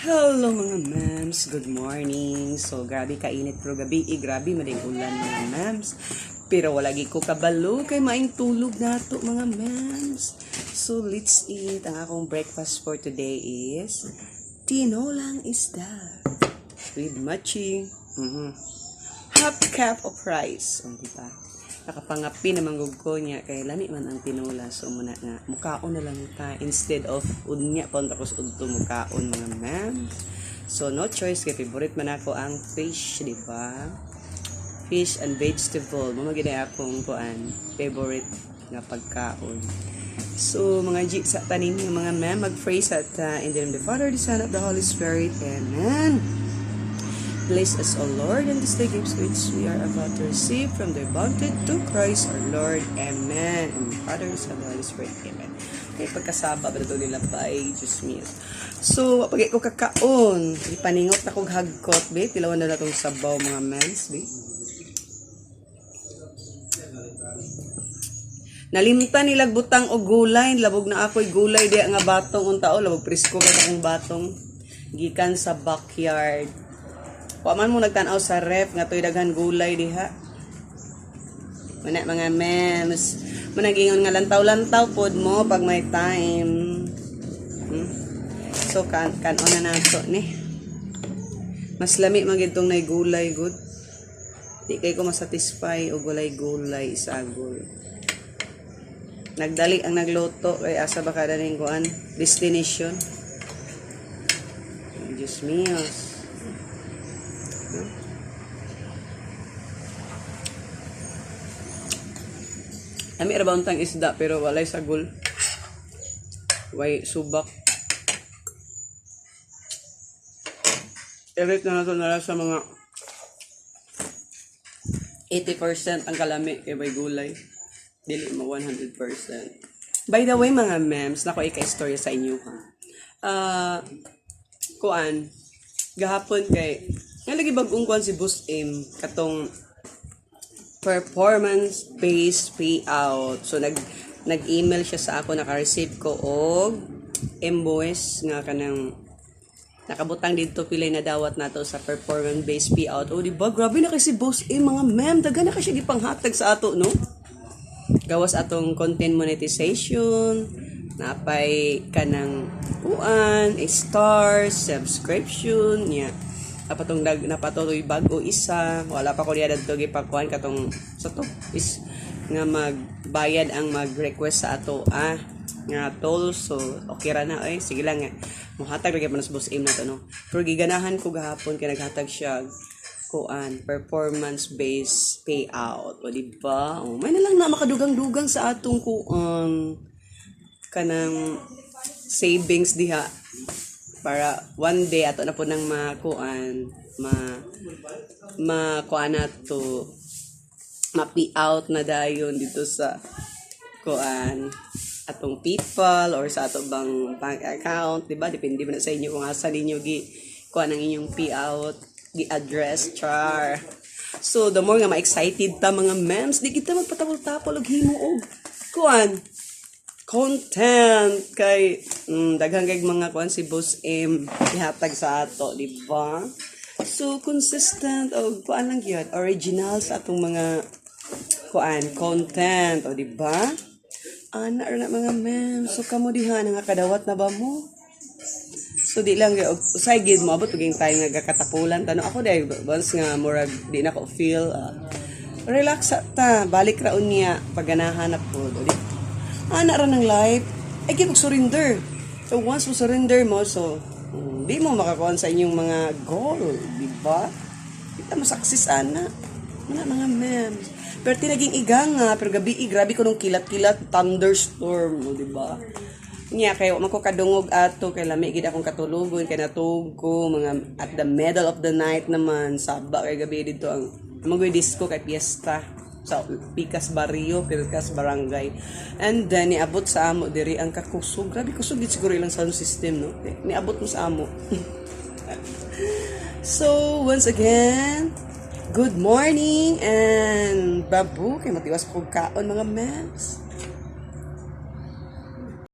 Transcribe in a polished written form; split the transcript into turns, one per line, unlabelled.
Hello mga ma'ams, good morning. So grabe kainit pero gabi, grabe mading ulan mga ma'ams. Pero wala gi ko kabalo kay maing tulog nato mga ma'ams. So let's eat. Ang akong breakfast for today is tinolang isda with matching half cup of rice. Diba? Nakapangapi naman ko niya kay lami man ang tinola, so muna nga mukaon na lang ta instead of unya pon tapos udto mukaon mga ma'am. So no choice kay favorite man ako ang fish, di ba? Fish and vegetable mo magid akong kuan favorite nga pagkaon. So mga G sa tanin ng mga ma'am, mag-pray sa in the name of the Father, the Son, of the Holy Spirit. Amen. Bless us, O Lord, and this day gives which we are about to receive from the bounty to Christ our Lord. Amen. And the Father, the Son, and the Holy Spirit. Amen. Okay, pagkasaba ba ito nila pa ay Diyos miya. So, pag ko kakaon, ipaningot na kong hagkot, be. Pilawan na itong sabaw, mga mans, be. Nalimtan nilag butang o gulay. Labog na ako'y gulay. Di nga batong untao. Labog presko ka akong batong. Gikan sa backyard. Waman mo nagtanaw sa ref nga to'y daghan gulay diha. Mana mga memes. Managingon nga lantaw-lantaw pod mo pag may time. So kanon na nato ni. Mas lami man gid tong nay gulay good. Di kay ko masatisfy og gulay-gulay isagol. Nagdali ang nagluto kay asa ba kada ning kuan destination. Diyos míos. Ami ra ba untang isda pero walay sagol. Way subak. Erit na nato na sa mga 80% ang kalami kay may gulay. Dili mo 100%. By the way mga memes, nako ika-istorya sa inyo ha. Kuan gahapon kay nga lagi bag-ong kuan si Boss M katong performance-based payout. So, nag-email siya sa ako, naka-receive ko og invoice nga kanang nakabutang dito pilay na dawat nato sa performance-based payout. O, diba? Grabe na kasi Boss mga ma'am. Daga na kasi gipanghatag sa ato, no? Gawas atong content monetization, napay kanang uan, stars, subscription, yeah. Napatuloy bago isa wala pa ko diya dadto gipakuan katong sa to is nga magbayad ang mag-request sa ato nga toll, so okay ra na sige lang nga mohatag lagi pa nas Boss M na to, no? Pero giganahan ko gahapon kay naghatag siya kuan performance based payout, o di ba? May na lang na makadugang-dugang sa atong kuan kanang savings diha para one day ato na po nang makuan makuan na to ma-payout na dayon dito sa kuan atong PayPal or sa ato bang bank account, di ba? Depende man sa inyo kung asa ninyo gi kuan ang inyong payout gi address char. So the more nga ma-excited ta mga memes, di kita magpatapol-tapol og himo og kuan content kay daghang kay mga kuan si Boss M ihatag sa ato, di ba? So consistent og kuan lang gyud, original sa atong mga kuan content, o di ba? Ana ra na mga ma'am. So kamo diha nga kadawat na ba mo? So di lang gyud usay gid mo abot uging time nga gakatapulan tano ako dai once nga murag di na ko feel relax ta balik ra unya pagganahan ako, di ana ra ng life ay give surrender. So once mo surrender mo, so di mo makakuha sa inyong mga goal, di ba? Kita mo success ana mga memes. Pero tinaging igang nga pero gabi grabe ko nung kilat-kilat thunderstorm, di ba? Nya kay wa man ko kadungog ato kay lami gid akong katulugon kay natug ko mga at the middle of the night naman saba kay gabi dito ang magoy disco kay fiesta sa Picas Barrio, Picas Barangay. And then niabot sa amo diri ang kakusog. Grabe kusog gid siguro ilang sound system, no? Niabot mo sa amo. So, once again, good morning and babu kay matiwas kog kaon mga mams.